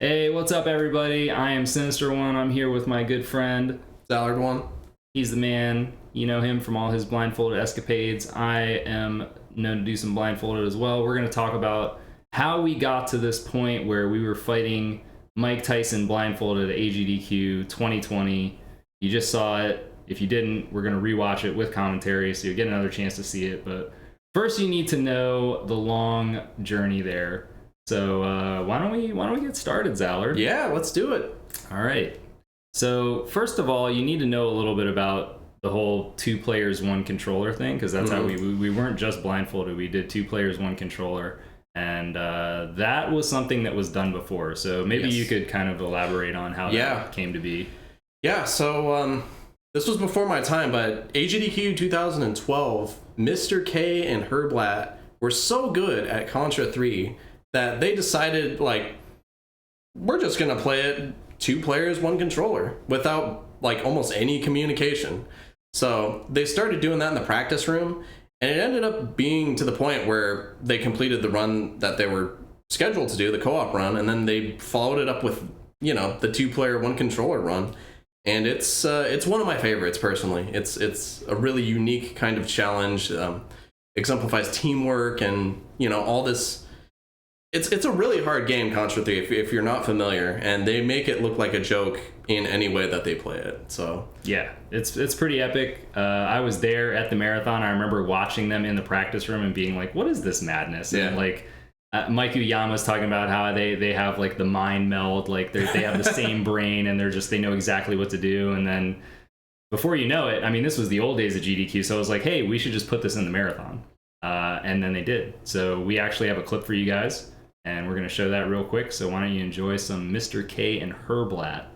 Hey, what's up, everybody? I am Sinister1. I'm here with my good friend Zallard1. He's the man. You know him from all his blindfolded escapades. I am known to do some blindfolded as well. We're going to talk about how we got to this point where we were fighting Mike Tyson blindfolded at AGDQ 2020. You just saw it. If you didn't, we're going to rewatch it with commentary, so you'll get another chance to see it. But first, you need to know the long journey there. So why don't we get started, Zallard? Yeah, let's do it. All right. So first of all, you need to know a little bit about the whole 2 players 1 controller thing, because that's how we weren't just blindfolded. We did 2 players 1 controller, and that was something that was done before. So maybe you could kind of elaborate on how that came to be. Yeah. So this was before my time, but AGDQ 2012, Mr. K and Hurblat were so good at Contra 3 that they decided, like, we're just gonna play it 2 players 1 controller without like almost any communication. So they started doing that in the practice room, and it ended up being to the point where they completed the run that they were scheduled to do, the co-op run, and then they followed it up with, you know, the 2 player 1 controller run. And it's one of my favorites personally. It's a really unique kind of challenge, exemplifies teamwork and, you know, all this. It's a really hard game, Contra 3, if you're not familiar, and they make it look like a joke in any way that they play it. So yeah, it's pretty epic. I was there at the marathon. I remember watching them in the practice room and being like, "What is this madness?" And like Mike Uyama's talking about how they have like the mind meld, like they have the same brain, and they know exactly what to do. And then before you know it, I mean, this was the old days of GDQ, so I was like, "Hey, we should just put this in the marathon." And then they did. So we actually have a clip for you guys, and we're going to show that real quick. So why don't you enjoy some Mr. K and Hurblat.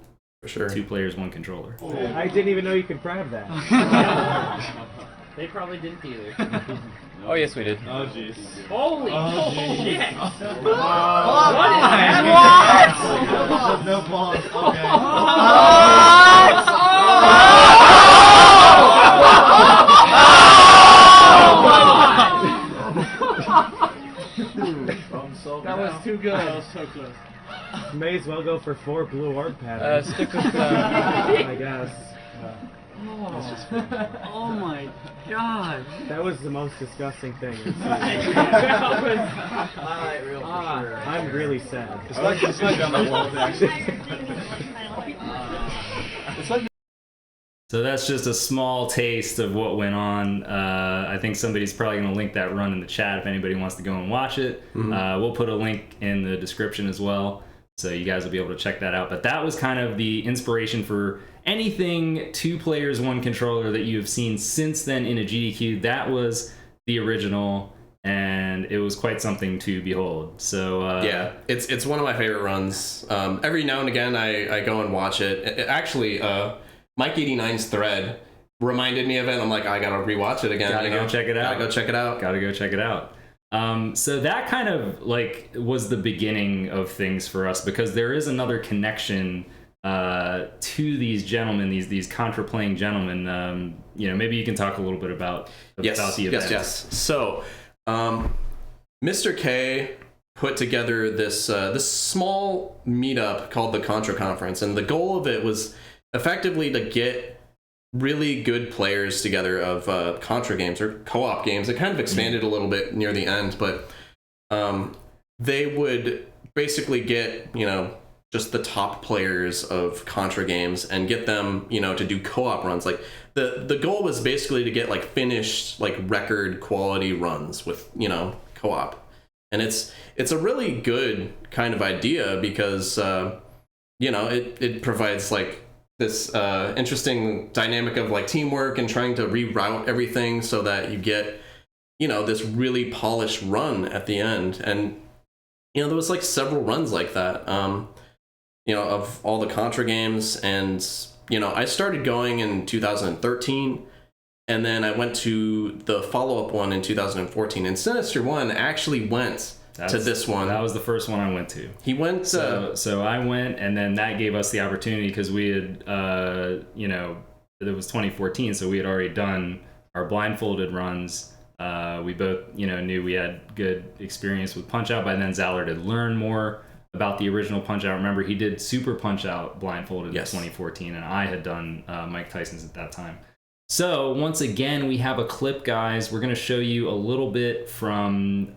for sure. 2 players 1 controller. I didn't even know you could grab that. They probably didn't either. Oh, yes, we did. Oh, jeez. Holy shit! What? No balls. Okay. That was too good. That was so close. May as well go for 4 blue orb patterns. Stick with, I guess. Oh my god. That was the most disgusting thing. I'm really sad. It's like on the wall, actually. So that's just a small taste of what went on. I think somebody's probably going to link that run in the chat if anybody wants to go and watch it. We'll put a link in the description as well, so you guys will be able to check that out. But that was kind of the inspiration for anything 2 players 1 controller that you have seen since then in a GDQ. That was the original, and it was quite something to behold. So yeah, it's one of my favorite runs. Every now and again I go and watch it. Actually, Mike 89's thread reminded me of it. I'm like, I gotta rewatch it again. Gotta go check it out. Gotta go check it out. Gotta go check it out. So that kind of like was the beginning of things for us, because there is another connection to these gentlemen, these Contra playing gentlemen. You know, maybe you can talk a little bit about the event. Yes. So, Mr. K put together this small meetup called the Contra Conference, and the goal of it was effectively to get really good players together of Contra games or co-op games. It kind of expanded a little bit near the end, but they would basically get, you know, just the top players of Contra games and get them, you know, to do co-op runs. Like the goal was basically to get like finished, like record quality runs with, you know, co-op. And it's a really good kind of idea because you know, it provides like this interesting dynamic of like teamwork and trying to reroute everything so that you get, you know, this really polished run at the end. And, you know, there was like several runs like that, you know, of all the Contra games. And, you know, I started going in 2013, and then I went to the follow-up one in 2014. And Sinister1 actually went to this one. That was the first one I went to. He went. So I went, and then that gave us the opportunity, because we had, you know, it was 2014, so we had already done our blindfolded runs. We both, you know, knew we had good experience with Punch Out. By then, Zallard had learned more about the original Punch Out. Remember, he did Super Punch Out Blindfolded Yes. in 2014, and I had done Mike Tyson's at that time. So once again, we have a clip, guys. We're going to show you a little bit from,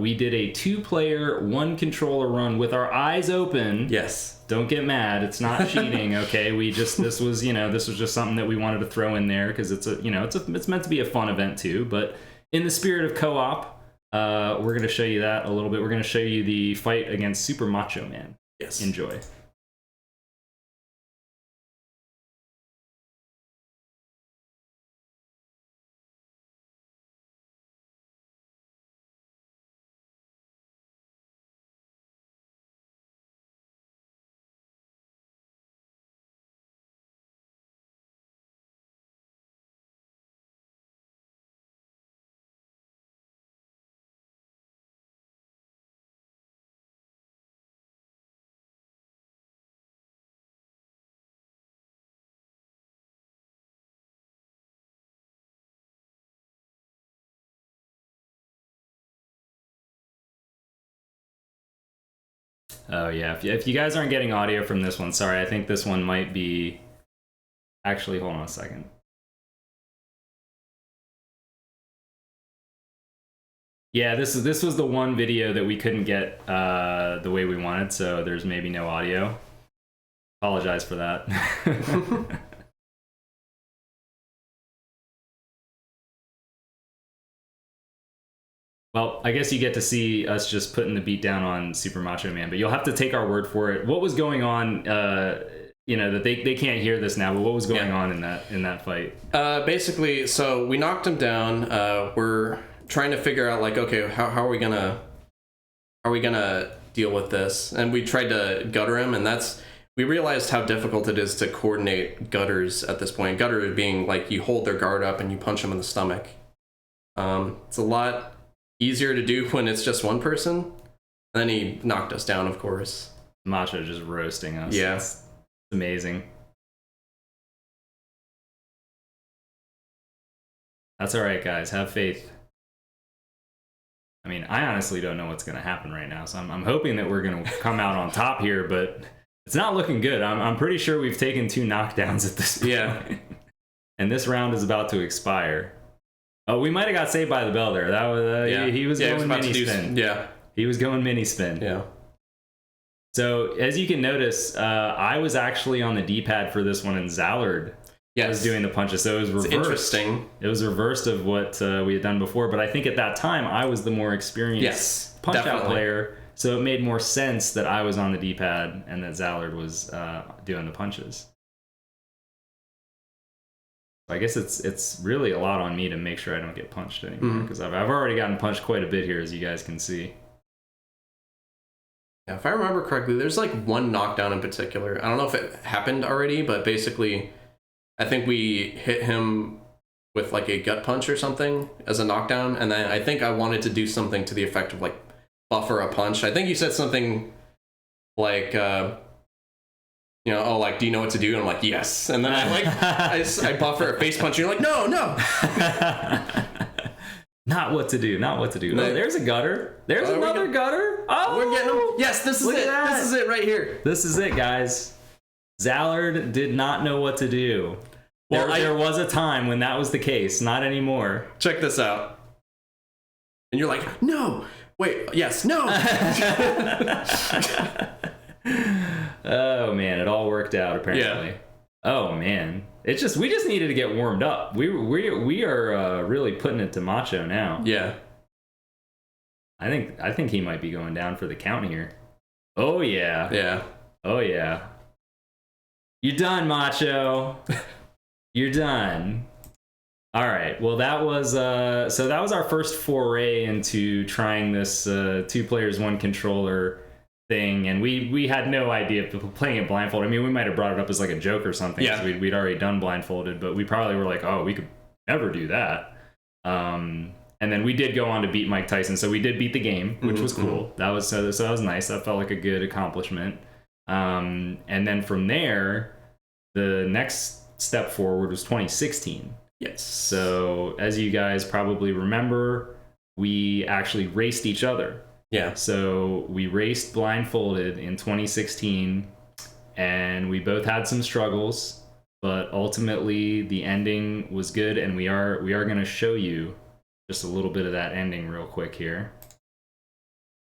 we did a 2-player, 1-controller run with our eyes open. Yes. Don't get mad. It's not cheating, okay? This was just something that we wanted to throw in there because it's it's meant to be a fun event too. But in the spirit of co-op, we're going to show you that a little bit. We're going to show you the fight against Super Macho Man. Yes. Enjoy. Oh yeah, if you guys aren't getting audio from this one, sorry, I think this one might be... Actually, hold on a second. Yeah, this was the one video that we couldn't get the way we wanted, so there's maybe no audio. Apologize for that. Well, I guess you get to see us just putting the beat down on Super Macho Man, but you'll have to take our word for it. What was going on, that they can't hear this now, but what was going on in that fight? Basically, so we knocked him down. We're trying to figure out, like, okay, how are we gonna deal with this? And we tried to gutter him, and we realized how difficult it is to coordinate gutters at this point. Gutter being like you hold their guard up and you punch them in the stomach. It's a lot easier to do when it's just one person. Then he knocked us down, of course. Macho just roasting us. Yeah. It's amazing. That's all right, guys. Have faith. I mean, I honestly don't know what's going to happen right now, so I'm hoping that we're going to come out on top here, but it's not looking good. I'm pretty sure we've taken 2 knockdowns at this point. Yeah. And this round is about to expire. Oh, we might have got saved by the bell there. That was he was going mini spin. He was going mini spin. Yeah. So as you can notice, I was actually on the D-pad for this one, and Zallard was doing the punches. So it was reversed. It's interesting. It was reversed of what we had done before. But I think at that time I was the more experienced punch-out player. So it made more sense that I was on the D-pad and that Zallard was doing the punches. I guess it's really a lot on me to make sure I don't get punched anymore, because I've already gotten punched quite a bit here, as you guys can see. Yeah, if I remember correctly, there's like one knockdown in particular. I don't know if it happened already, but basically, I think we hit him with like a gut punch or something as a knockdown, and then I think I wanted to do something to the effect of like buffer a punch. I think you said something like... like, do you know what to do? And I'm like, yes. And then I buffer a face punch. And you're like, no. Not what to do. Oh, there's a gutter. There's another gutter. Oh, we're getting him. Yes, this is it. This is it right here. This is it, guys. Zallard did not know what to do. Well, there was a time when that was the case. Not anymore. Check this out. And you're like, no. Wait, yes, no. Oh man, it all worked out apparently. Yeah. Oh man, we just needed to get warmed up. We are really putting it to Macho now. Yeah. I think he might be going down for the count here. Oh yeah. Yeah. Oh yeah. You're done, Macho. You're done. All right. Well, that was our first foray into trying this 2 players 1 controller thing, and we had no idea of playing it blindfolded. I mean, we might have brought it up as like a joke or something. Yeah. We'd already done blindfolded, but we probably were like, oh, we could never do that. And then we did go on to beat Mike Tyson, so we did beat the game, which was cool. That was so that was nice. That felt like a good accomplishment. And then from there, the next step forward was 2016. Yes. So as you guys probably remember, we actually raced each other. Yeah. So we raced Blindfolded in 2016, and we both had some struggles, but ultimately the ending was good, and we are going to show you just a little bit of that ending real quick here.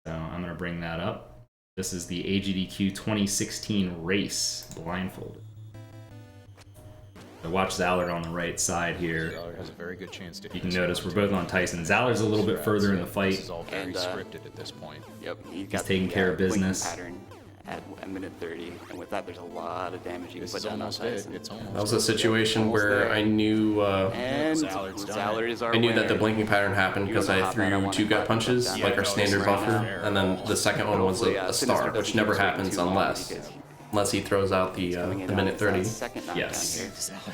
So I'm going to bring that up. This is the AGDQ 2016 race, Blindfolded. So watch Zallard on the right side here. Zallard has a very good chance to You can notice we're both on Tyson. Zallard's a little bit further in the fight. This is all very scripted at this point. Yep, He's taking care of business. Pattern at minute 30, and with that, there's a lot of damage you can This put is down on almost it. Tyson. It's almost That was a situation where I knew And Zallard's done Zallard it. is our I knew that winner. the blinking pattern happened because I threw 2 gut punches, like our standard buffer, and then the second one was a star, which never happens unless he throws out the minute 30. Yes.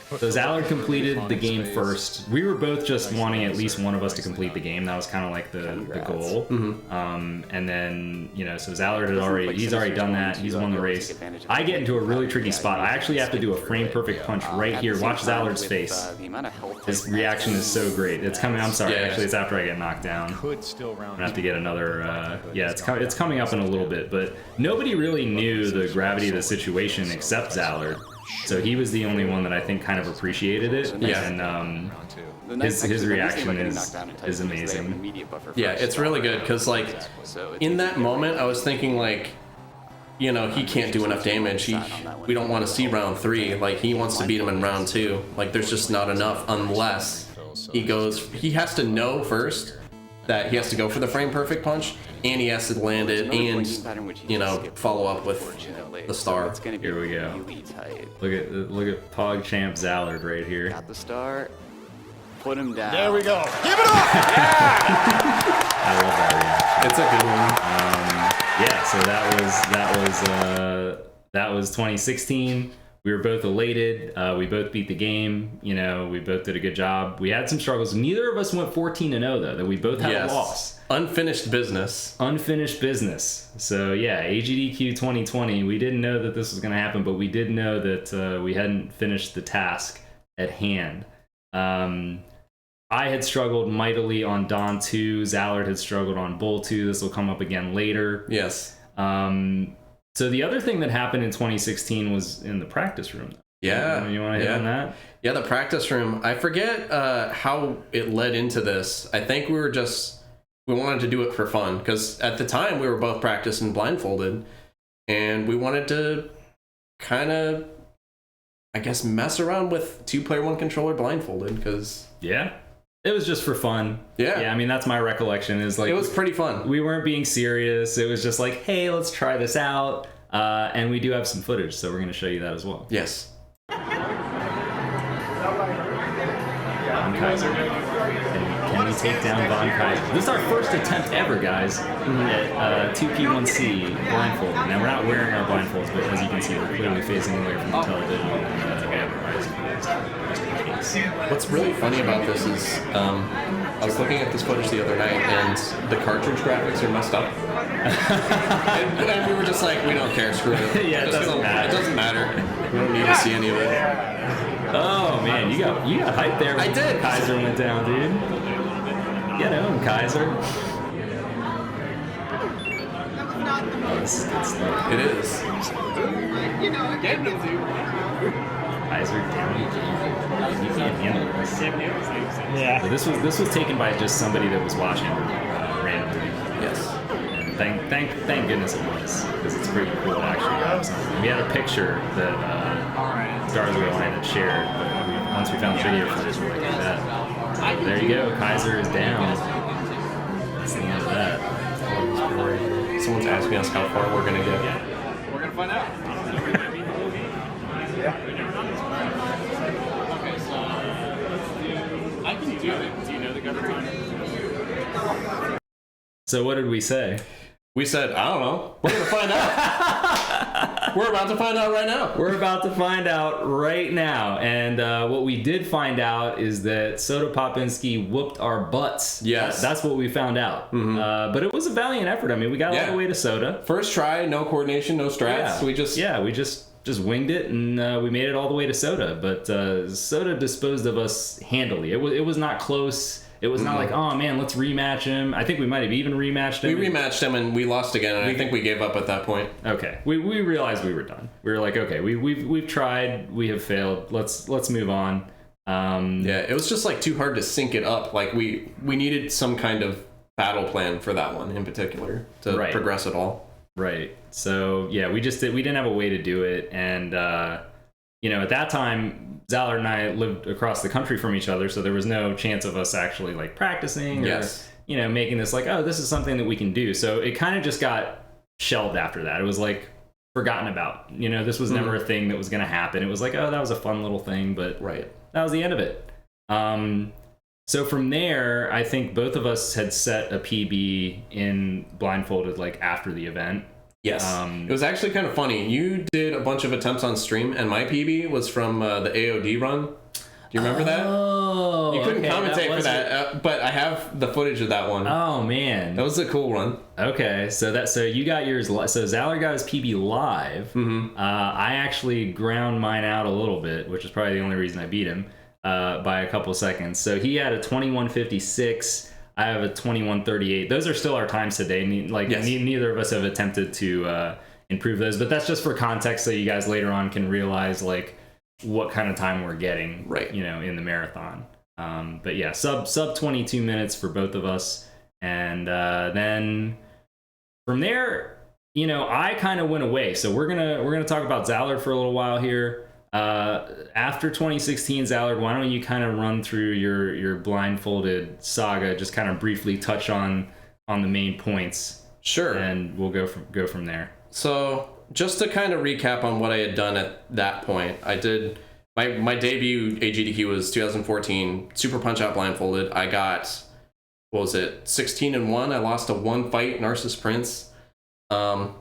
So Zallard completed the game first. We were both just wanting at least one of us to complete the game. That was kind of like the goal. And then, you know, so Zallard he's already done that. He's won the race. I get into a really tricky spot. I actually have to do a frame perfect punch right here. Watch Zallard's face. His reaction is so great. It's coming. I'm sorry. Actually, it's after I get knocked down. Could still round. I'm gonna have to get another. Yeah, it's coming up in a little bit. But nobody really knew the gravity of the situation except Zallard. So he was the only one that I think kind of appreciated it. Yeah. And his reaction is amazing. Yeah, it's really good because like in that moment I was thinking like, you know, he can't do enough damage. We don't want to see round 3. Like he wants to beat him in round 2. Like there's just not enough unless he has to know first that he has to go for the frame perfect punch, and he has to land it and, you know, follow up with the star. Here we go. Look at Pog Champ Zallard right here. Got the star. Put him down. There we go. Give it up! Yeah! I love that reaction. It's a good one. Yeah, so that was 2016. We were both elated. We both beat the game. You know, we both did a good job. We had some struggles. Neither of us went 14-0 though. That we both had a loss. Unfinished business. Unfinished business. So yeah, AGDQ 2020. We didn't know that this was going to happen, but we did know that we hadn't finished the task at hand. I had struggled mightily on Dawn 2. Zallard had struggled on Bull 2. This will come up again later. Yes. So the other thing that happened in 2016 was in the practice room. Yeah. You want to hit on that? Yeah, the practice room. I forget how it led into this. I think we wanted to do it for fun because at the time we were both practicing Blindfolded, and we wanted to kind of, I guess, mess around with 2-player 1 controller Blindfolded because it was just for fun. Yeah, I mean that's my recollection. Is like it was pretty fun. We weren't being serious. It was just like, hey, let's try this out. And we do have some footage, so we're going to show you that as well. Yes. Von Kaiser. Can we take down Von Kaiser? This is our first attempt ever, guys, at 2P1C blindfold. Now we're not wearing our blindfolds, but as you can see, we're clearly facing away from the television. What's really funny about this is I was looking at this footage the other night, and the cartridge graphics are messed up. and we were just like, we don't care, screw it. Yeah, it doesn't matter. It doesn't matter. We don't need to see any of it. Oh man, you got hyped there. I did. Kaiser went down, dude. Get him, Kaiser. Oh, this is good stuff. It is. Kaiser down again. You can't handle this. Yeah. So this was taken by just somebody that was watching randomly. Yes. And thank goodness it was, because it's pretty cool to actually have something. We had a picture that Stars of the Line had shared, but once we found the video footage, we're like, that. There you go, Kaiser is down. That's the end of that. Someone's asking us how far we're gonna get. We're gonna find out. Okay, so I can do it. Do you know the government? So what did we say? We said, I don't know. We're gonna find out. We're about to find out right now. We're about to find out right now. And what we did find out is that Soda Popinski whooped our butts. Yes. That's what we found out. Mm-hmm. But it was a valiant effort. I mean, we got all the way to Soda. First try, no coordination, no strats. Yeah. We just winged it, and we made it all the way to Soda. But Soda disposed of us handily. It was not close. It was not like, oh man, let's rematch him. I think we might have even rematched him. We rematched him and we lost again, and I think we gave up at that point. Okay, we realized we were done. We were like, okay, we've tried, we have failed. Let's move on. Yeah, it was just like too hard to sync it up. Like we needed some kind of battle plan for that one in particular to progress it all. Right. So yeah, we didn't have a way to do it, and at that time, Zallard and I lived across the country from each other, so there was no chance of us actually like practicing or making this like, oh, this is something that we can do. So it kind of just got shelved after that. It was like forgotten about. This was never a thing that was going to happen. It was like, oh, that was a fun little thing, but that was the end of it. So from there, I think both of us had set a PB in Blindfolded like after the event. Yes. It was actually kind of funny. You did a bunch of attempts on stream, and my PB was from the AOD run. Do you remember that? Oh, you couldn't commentate for that, but I have the footage of that one. Oh man, that was a cool run. Okay, so you got yours. So Zallard got his PB live. I actually ground mine out a little bit, which is probably the only reason I beat him by a couple seconds. So he had a 21:56. I have a 21:38. Those are still our times today. Neither of us have attempted to improve those, but that's just for context, so you guys later on can realize like what kind of time we're getting, in the marathon. But yeah, sub 22 minutes for both of us, and then from there, I kind of went away. So we're gonna talk about Zallard for a little while here. After 2016, Zallard, why don't you kind of run through your Blindfolded saga, just kind of briefly touch on the main points. Sure. And we'll go from there. So just to kind of recap on what I had done at that point, I did my debut AGDQ was 2014, Super Punch-Out Blindfolded. I got, 16-1. I lost a 1 fight, Narcissus Prince. So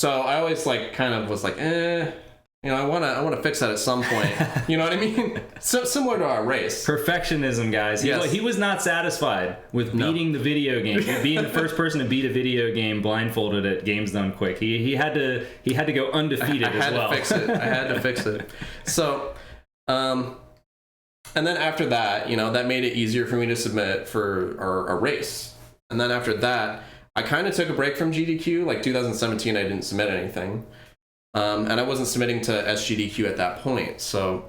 I always was like, I want to fix that at some point. You know what I mean? So similar to our race. Perfectionism, guys. He was not satisfied with beating the video game, being the first person to beat a video game blindfolded at Games Done Quick. He had to go undefeated as well. I had to fix it. So, and then after that, that made it easier for me to submit for our race. And then after that, I kind of took a break from GDQ. Like 2017, I didn't submit anything. And I wasn't submitting to SGDQ at that point. So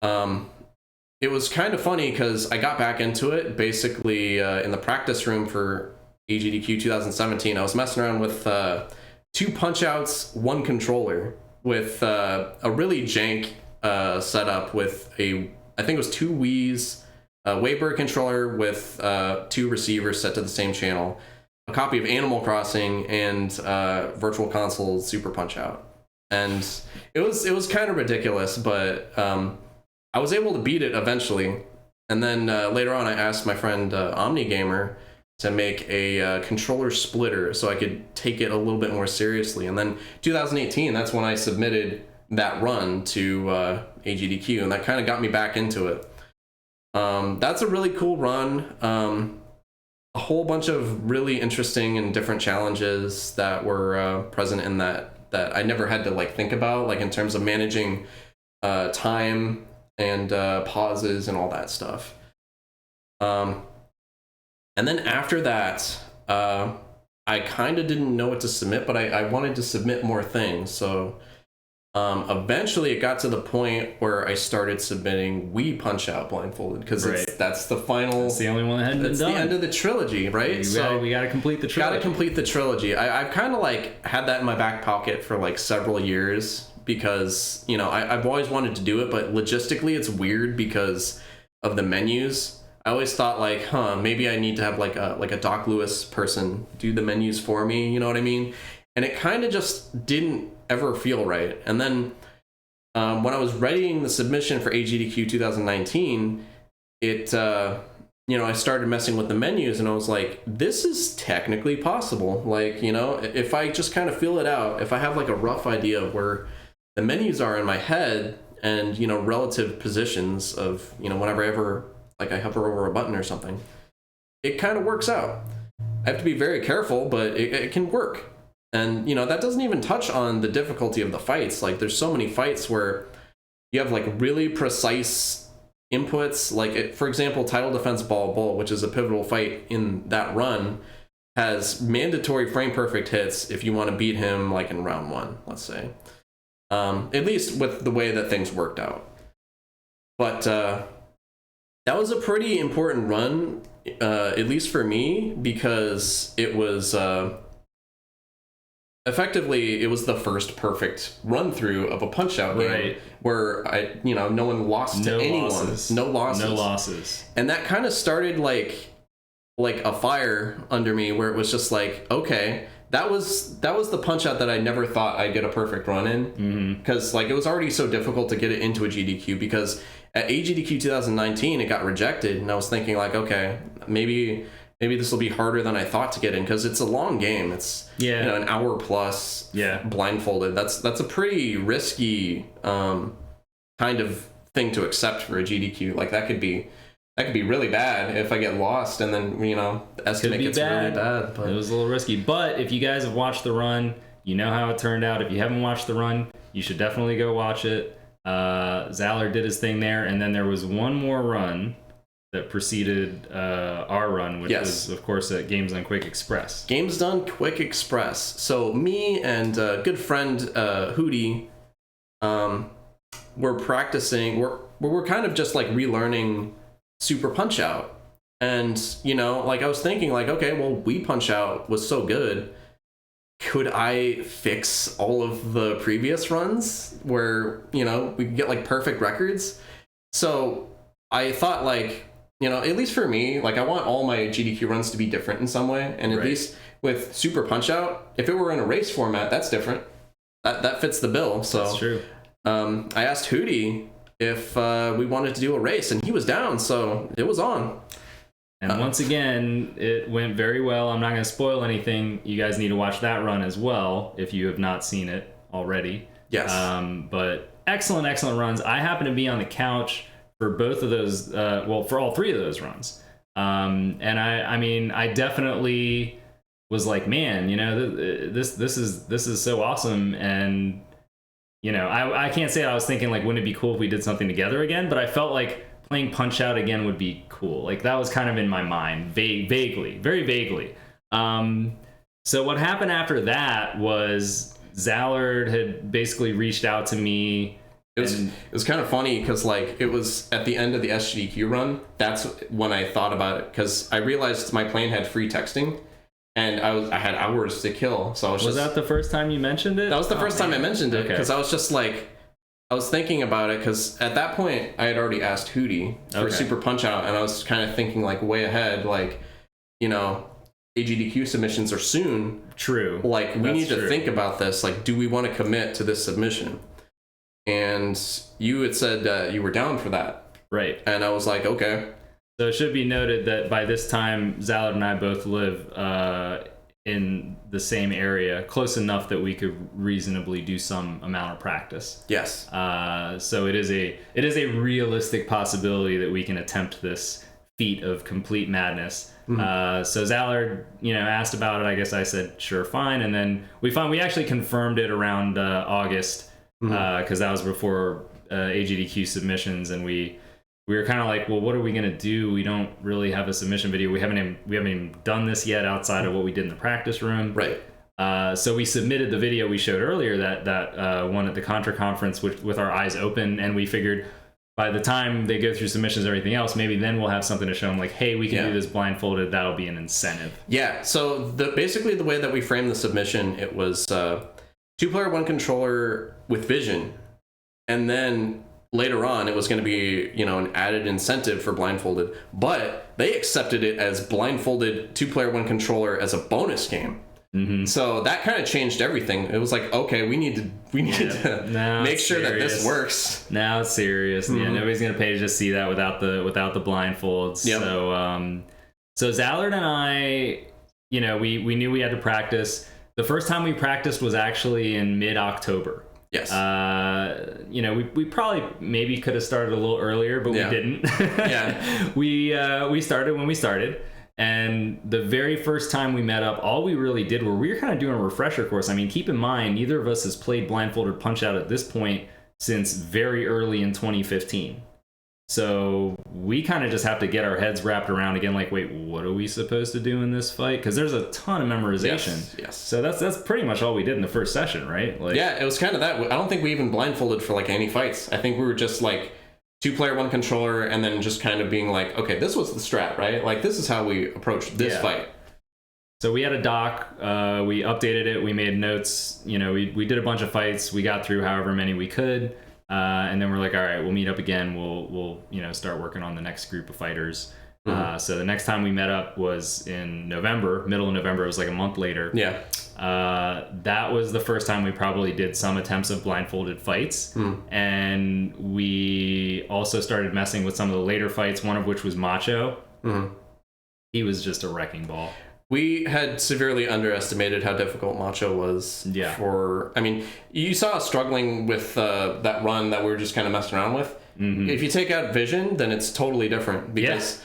it was kind of funny because I got back into it basically in the practice room for AGDQ 2017. I was messing around with 2 punch-outs, 1 controller with a really jank setup with I think it was 2 Wii's, a Waybird controller with 2 receivers set to the same channel, a copy of Animal Crossing, and Virtual Console Super Punch-Out. And it was kind of ridiculous, but I was able to beat it eventually. And then later on, I asked my friend OmniGamer to make a controller splitter so I could take it a little bit more seriously. And then 2018, that's when I submitted that run to AGDQ, and that kind of got me back into it. That's a really cool run. A whole bunch of really interesting and different challenges that were present in that I never had to think about, in terms of managing time and pauses and all that stuff. And then after that, I kind of didn't know what to submit, but I wanted to submit more things. So eventually it got to the point where I started submitting Wii Punch-Out Blindfolded, because that's the final. It's the only one that hadn't been done. It's the end of the trilogy, right? We got to complete the trilogy. Got to complete the trilogy. I've kind of had that in my back pocket for several years because I've always wanted to do it, but logistically it's weird because of the menus. I always thought maybe I need to have a Doc Lewis person do the menus for me. You know what I mean? And it kind of just didn't ever feel right. And then when I was writing the submission for AGDQ 2019, I started messing with the menus, and I was like, this is technically possible. If I just kind of feel it out, if I have a rough idea of where the menus are in my head and, relative positions of, whenever I hover over a button or something, it kind of works out. I have to be very careful, but it can work. And, that doesn't even touch on the difficulty of the fights. There's so many fights where you have, really precise, inputs. Like, for example, title defense bull, which is a pivotal fight in that run, has mandatory frame perfect hits if you want to beat him, like in round 1, let's say. At least with the way that things worked out. But that was a pretty important run, at least for me, because it was effectively, it was the first perfect run through of a punch out game where no one lost to anyone. No losses. And that kind of started like a fire under me, where it was just like, okay, that was the punch out that I never thought I'd get a perfect run in, because like it was already so difficult to get it into a GDQ, because at AGDQ 2019 it got rejected, and I was thinking like, okay, maybe this will be harder than I thought to get in, because it's a long game. It's an hour plus blindfolded. That's a pretty risky kind of thing to accept for a GDQ. Like that could be really bad if I get lost, and then the estimate gets really bad. But it was a little risky. But if you guys have watched the run, you know how it turned out. If you haven't watched the run, you should definitely go watch it. Zallard did his thing there, and then there was one more run that preceded our run, which was, of course, at Games Done Quick Express. Games Done Quick Express. So me and good friend Hootie were practicing. We're kind of just like relearning Super Punch Out. And, like I was thinking like, okay, well, Wii Punch Out was so good. Could I fix all of the previous runs where, we could get like perfect records? So I thought like, at least for me, like I want all my GDQ runs to be different in some way. And at least with Super Punch Out, if it were in a race format, that's different. That fits the bill. So that's true. I asked Hootie if we wanted to do a race, and he was down, so it was on. And once again, it went very well. I'm not going to spoil anything. You guys need to watch that run as well if you have not seen it already. Yes. But excellent runs. I happen to be on the couch for both of those, for all three of those runs. And I definitely was like, man, this is so awesome. And, I can't say I was thinking like, wouldn't it be cool if we did something together again? But I felt like playing Punch Out again would be cool. Like that was kind of in my mind, vaguely, very vaguely. So what happened after that was Zallard had basically reached out to me. It was kind of funny because like it was at the end of the SGDQ run. That's when I thought about it, because I realized my plane had free texting, and I had hours to kill. So was that the first time you mentioned it? That was the first time I mentioned it, because I was just like, I was thinking about it, because at that point I had already asked Hootie for Super Punch Out, and I was kind of thinking like way ahead, like AGDQ submissions are soon. True. Like we need to think about this. Like, do we want to commit to this submission? And you had said you were down for that. Right. And I was like, okay. So it should be noted that by this time, Zallard and I both live in the same area, close enough that we could reasonably do some amount of practice. Yes. So it is a realistic possibility that we can attempt this feat of complete madness. Mm-hmm. So Zallard, asked about it. I guess I said, sure, fine. And then we actually confirmed it around August, because that was before AGDQ submissions, and we were kind of like, well, what are we gonna do? We don't really have a submission video. We haven't even done this yet outside of what we did in the practice room. Right. So we submitted the video we showed earlier, that one at the Contra conference with our eyes open, and we figured by the time they go through submissions and everything else, maybe then we'll have something to show them like, hey, we can do this blindfolded. That'll be an incentive. Yeah. So basically the way that we framed the submission, it was 2-player 1 controller with vision, and then later on it was going to be an added incentive for blindfolded, but they accepted it as blindfolded 2-player 1 controller as a bonus game. Mm-hmm. So that kind of changed everything. It was like, okay, we need to make sure that this works. Now it's serious. Mm-hmm. Yeah, nobody's gonna pay to just see that without the blindfolds. Yep. So Zallard and I, we knew we had to practice. The first time we practiced was actually in mid-October. Yes. We probably maybe could have started a little earlier, but we didn't. Yeah. We started when we started. And the very first time we met up, all we really did we were kind of doing a refresher course. I mean, keep in mind, neither of us has played blindfolded Punch Out at this point since very early in 2015. So we kind of just have to get our heads wrapped around again, like, wait, what are we supposed to do in this fight? Because there's a ton of memorization. Yes. So that's pretty much all we did in the first session, right? Like, yeah, it was kind of that. I don't think we even blindfolded for like any fights. I think we were just like 2-player, 1 controller, and then just kind of being like, okay, this was the strat, right? Like, this is how we approached this fight. So we had a doc, we updated it, we made notes, you know, we did a bunch of fights, we got through however many we could, and then we're like, all right, we'll meet up again, we'll you know, start working on the next group of fighters. So the next time we met up was in November, middle of November. It was like a month later. Yeah. That was the first time we probably did some attempts of blindfolded fights. And we also started messing with some of the later fights, one of which was Macho. He was just a wrecking ball. We had severely underestimated how difficult Macho was. Yeah. I mean, you saw us struggling with that run that we were just kind of messing around with. If you take out vision, then it's totally different because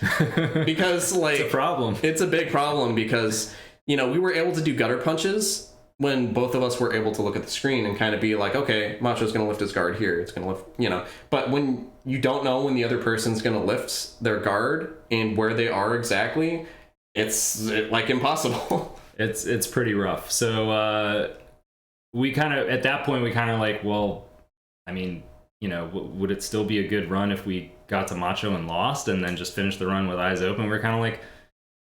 because like it's a problem. It's a big problem because, you know, we were able to do gutter punches when both of us were able to look at the screen and kind of be like, okay, Macho's going to lift his guard here. It's going to lift, you know. But when you don't know when the other person's going to lift their guard and where they are exactly, it's like impossible. It's pretty rough. So we kind of, at that point, we kind of like, well, I mean, you know, would it still be a good run if we got to Macho and lost and then just finished the run with eyes open? We're kind of like,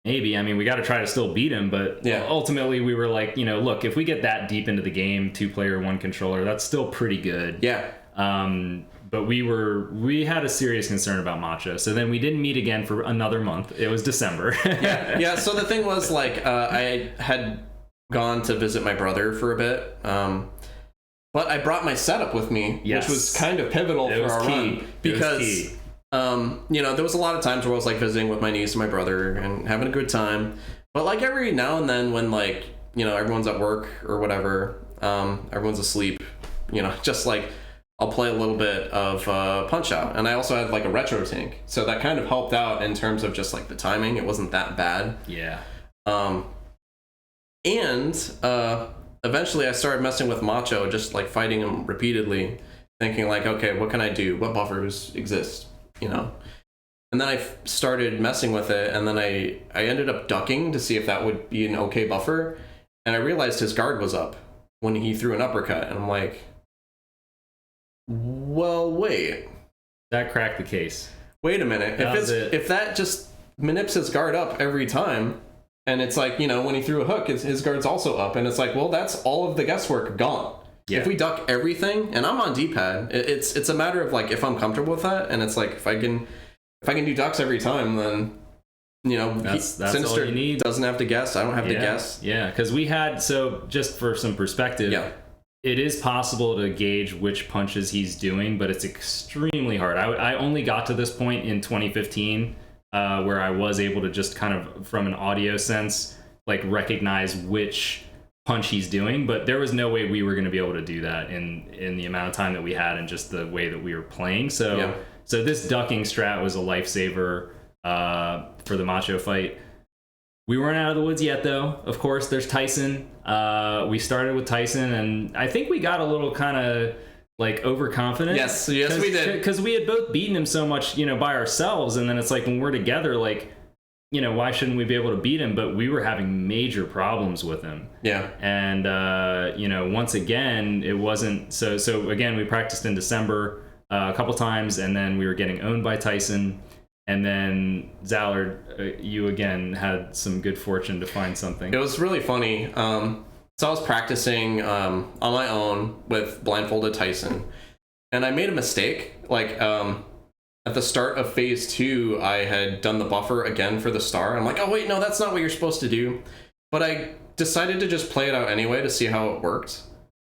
maybe. I mean, we got to try to still beat him, but ultimately we were like, you know, look, if we get that deep into the game, 2-player, 1 controller, that's still pretty good. Yeah. But we had a serious concern about Macho. So then we didn't meet again for another month. It was December. Yeah. So the thing was, like, I had gone to visit my brother for a bit. But I brought my setup with me, which was kind of pivotal for our run. Because, you know, there was a lot of times where I was, like, visiting with my niece and my brother and having a good time. But, like, every now and then when, like, you know, everyone's at work or whatever, everyone's asleep, you know, just, like, I'll play a little bit of Punch-Out. And I also had, like, a retro tank. So that kind of helped out in terms of just, like, the timing. It wasn't that bad. Yeah. Eventually I started messing with Macho, just like fighting him repeatedly, thinking like, okay, what can I do? What buffers exist? You know? And then I started messing with it, and then I ended up ducking to see if that would be an okay buffer, and I realized his guard was up when he threw an uppercut, and I'm like, well, wait. That cracked the case. Wait a minute. If that just manips his guard up every time, and it's like, you know, when he threw a hook, his guard's also up. And it's like, well, that's all of the guesswork gone. Yeah. If we duck everything, and I'm on D-pad, it's a matter of, like, if I'm comfortable with that. And it's like, if I can do ducks every time, then, you know, that's Sinister all you need. Doesn't have to guess. I don't have to guess. Yeah, because we had, so just for some perspective, it is possible to gauge which punches he's doing, but it's extremely hard. I only got to this point in 2015, where I was able to just kind of, from an audio sense, like, recognize which punch he's doing, but there was no way we were going to be able to do that in the amount of time that we had and just the way that we were playing. So this ducking strat was a lifesaver for the Macho fight. We weren't out of the woods yet, though. Of course, there's Tyson. We started with Tyson, and I think we got a little kind of, like, overconfident. Yes, we did. Because we had both beaten him so much, you know, by ourselves, and then it's like, when we're together, like, you know, why shouldn't we be able to beat him? But we were having major problems with him. Yeah. And, you know, once again, it wasn't... So again, we practiced in December a couple times, and then we were getting owned by Tyson. And then, Zallard, you again had some good fortune to find something. It was really funny. So I was practicing on my own with Blindfolded Tyson, and I made a mistake. Like, at the start of phase 2, I had done the buffer again for the star. I'm like, oh wait, no, that's not what you're supposed to do. But I decided to just play it out anyway to see how it worked.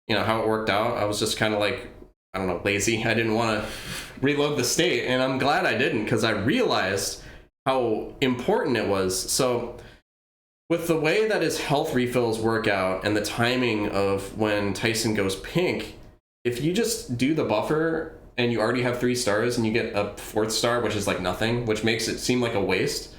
You know, how it worked out. I was just kind of like, I don't know, lazy. I didn't want to reload the state, and I'm glad I didn't, because I realized how important it was. So with the way that his health refills work out and the timing of when Tyson goes pink, if you just do the buffer and you already have 3 stars and you get a 4th star, which is like nothing, which makes it seem like a waste,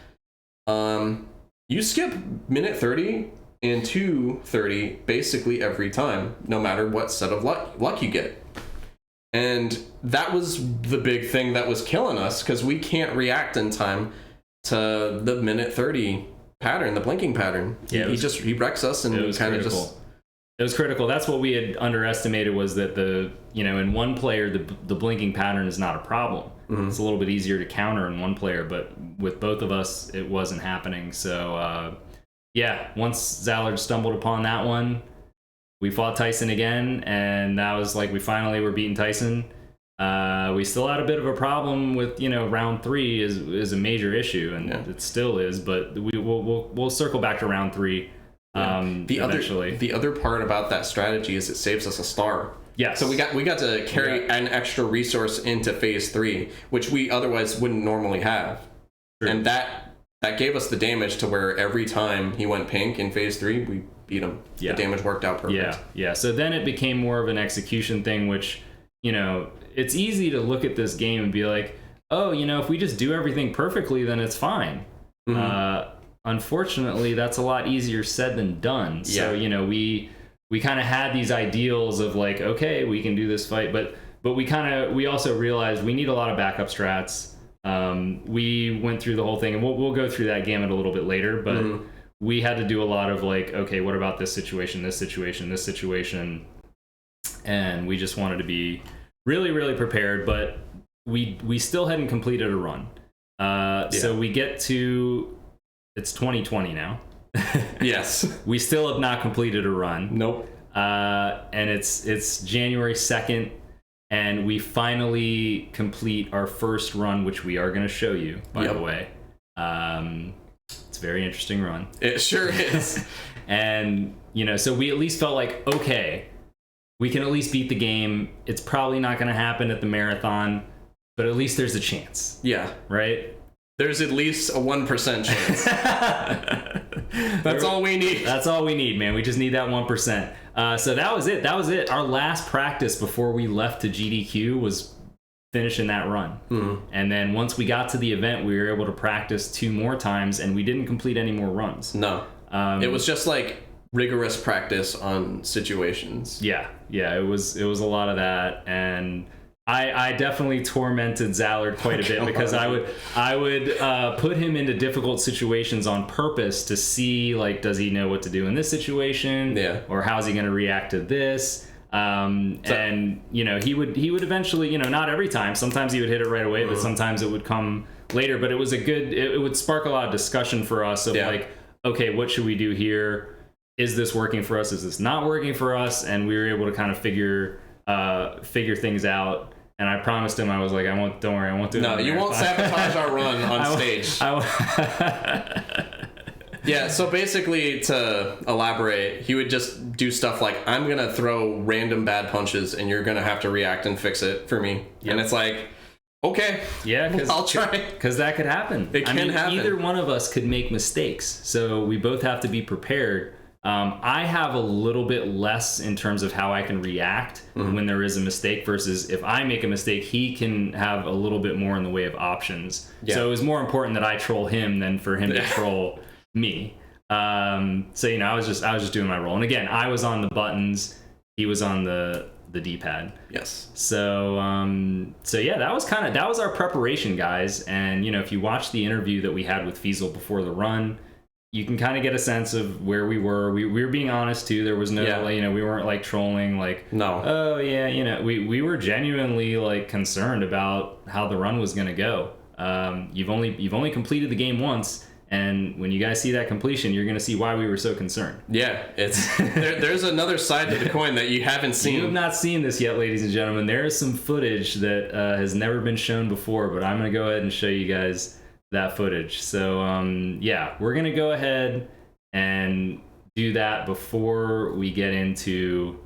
you skip minute 30 and 2:30 basically every time, no matter what set of luck you get. And that was the big thing that was killing us, because we can't react in time to the minute 30 pattern, the blinking pattern. Yeah, he wrecks us, and we kind of just... It was critical. That's what we had underestimated, was that in one player, the blinking pattern is not a problem. It's a little bit easier to counter in one player, but with both of us, it wasn't happening. So, once Zallard stumbled upon that one, we fought Tyson again, and that was like we finally were beating Tyson. We still had a bit of a problem with, round 3 is a major issue, and it still is, but we'll circle back to round 3. The other part about that strategy is it saves us a star. Yes. So we got to carry an extra resource into phase 3, which we otherwise wouldn't normally have. True. And that gave us the damage to where every time he went pink in phase 3, we beat him. The damage worked out perfect. Yeah. So then it became more of an execution thing, which, it's easy to look at this game and be like, oh, if we just do everything perfectly, then it's fine. Unfortunately, that's a lot easier said than done. So, we kind of had these ideals of like, okay, we can do this fight, but we also realized we need a lot of backup strats. We went through the whole thing, and we'll go through that gamut a little bit later, but we had to do a lot of like, okay, what about this situation, this situation, this situation? And we just wanted to be really, really prepared, but we still hadn't completed a run. So we get to... It's 2020 now. Yes. We still have not completed a run. Nope. And it's January 2nd, and we finally complete our first run, which we are going to show you, by the way. It's a very interesting run. It sure is. And, so we at least felt like, okay, we can at least beat the game. It's probably not going to happen at the marathon, but at least there's a chance. Yeah. Right? There's at least a 1% chance. That's all we need. That's all we need, man. We just need that 1%. So that was it. Our last practice before we left to GDQ was finishing that run. And then once we got to the event, we were able to practice 2 more times, and we didn't complete any more runs. No. It was just like rigorous practice on situations. Yeah. It was a lot of that, and I definitely tormented Zallard quite a bit, because I would put him into difficult situations on purpose to see, like, does he know what to do in this situation? Or how's he going to react to this? And he would eventually, not every time. Sometimes he would hit it right away, but sometimes it would come later. But it was it would spark a lot of discussion for us of like, okay, what should we do here? Is this working for us? Is this not working for us? And we were able to kind of figure things out. And I promised him, I was like, don't worry, I won't do it. No, you won't sabotage our run on stage. Yeah, so basically, to elaborate, he would just do stuff like, I'm going to throw random bad punches, and you're going to have to react and fix it for me. Yep. And it's like, okay, I'll try. Because that could happen. It can happen. Either one of us could make mistakes, so we both have to be prepared. I have a little bit less in terms of how I can react when there is a mistake, versus if I make a mistake, he can have a little bit more in the way of options. So it was more important that I troll him than for him to troll me. So I was just doing my role. And again, I was on the buttons, he was on the D-pad. Yes. So that was our preparation, guys. And if you watch the interview that we had with Feasel before the run, you can kind of get a sense of where we were. We were being honest too. There was no, we weren't like trolling, like, no. Oh yeah, we were genuinely like concerned about how the run was going to go. You've only completed the game once, and when you guys see that completion, you're going to see why we were so concerned. Yeah, it's there's another side to the coin that you haven't seen. You have not seen this yet, ladies and gentlemen. There is some footage that has never been shown before, but I'm going to go ahead and show you guys that footage. So we're gonna go ahead and do that before we get into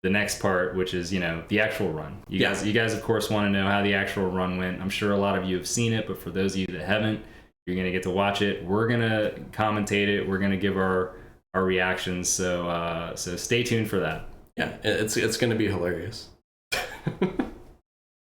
the next part, which is the actual run. You guys of course want to know how the actual run went. I'm sure a lot of you have seen it, but for those of you that haven't, you're gonna get to watch it. We're gonna commentate it. We're gonna give our reactions. So stay tuned for that. Yeah, it's gonna be hilarious.